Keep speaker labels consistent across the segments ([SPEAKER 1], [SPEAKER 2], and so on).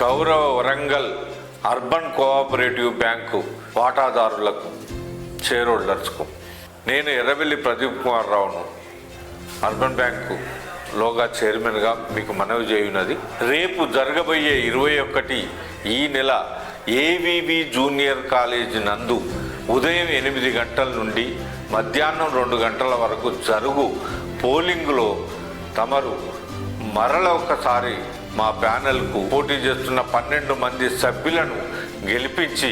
[SPEAKER 1] గౌరవ Warangal urban cooperative bank వాటాదారులకు, share హోల్డర్స్కు నేను ఎర్రవెల్లి ప్రదీప్ కుమార్ రావును అర్బన్ బ్యాంకు లోగా చైర్మన్గా మీకు మనవి చేయున్నది. రేపు జరగబోయే 21 ఈ నెల ఏవివి జూనియర్ కాలేజీ నందు ఉదయం 8 గంటల నుండి మధ్యాహ్నం 2 గంటల వరకు జరుగు పోలింగ్లో తమరు మరల ఒకసారి మా ప్యానెల్కు పోటీ చేస్తున్న 12 మంది సభ్యులను గెలిపించి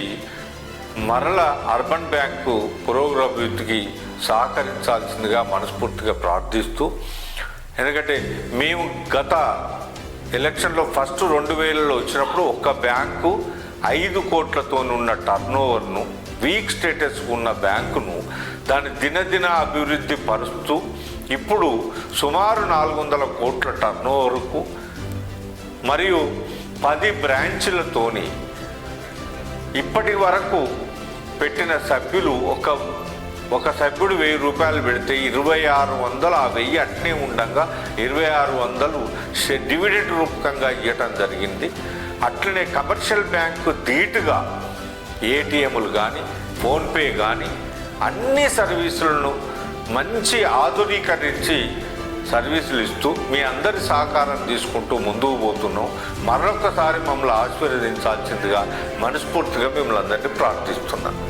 [SPEAKER 1] మరల అర్బన్ బ్యాంకు పురోగతికి సహకరించాల్సిందిగా మనస్ఫూర్తిగా ప్రార్థిస్తూ, ఎందుకంటే మేము గత ఎలక్షన్లో ఫస్ట్ 2000లో వచ్చినప్పుడు ఒక బ్యాంకు 5 కోట్లతో ఉన్న టర్నోవర్ను, వీక్ స్టేటస్ ఉన్న బ్యాంకును దాని దినదిన అభివృద్ధి పరుస్తూ ఇప్పుడు సుమారు 400 కోట్ల టర్నోవర్కు మరియు 10 బ్రాంచ్లతోని ఇప్పటి వరకు పెట్టిన సభ్యులు ఒక సభ్యుడు 1000 రూపాయలు పెడితే 2600 ఆ 1000 అట్నే ఉండగా 2600 డివిడెండ్ రూపకంగా ఇవ్వటం జరిగింది. అట్లనే కమర్షియల్ బ్యాంకు ధీటుగా ఏటీఎంలు కానీ ఫోన్పే కానీ అన్ని సర్వీసులను మంచి ఆధునీకరించి సర్వీసులు ఇస్తూ మీ అందరి సహకారం తీసుకుంటూ ముందుకు పోతున్నాం. మరొకసారి మమ్మల్ని ఆశీర్వదించాల్సిందిగా మనస్ఫూర్తిగా మిమ్మల్ని అందరినీ ప్రార్థిస్తున్నాను.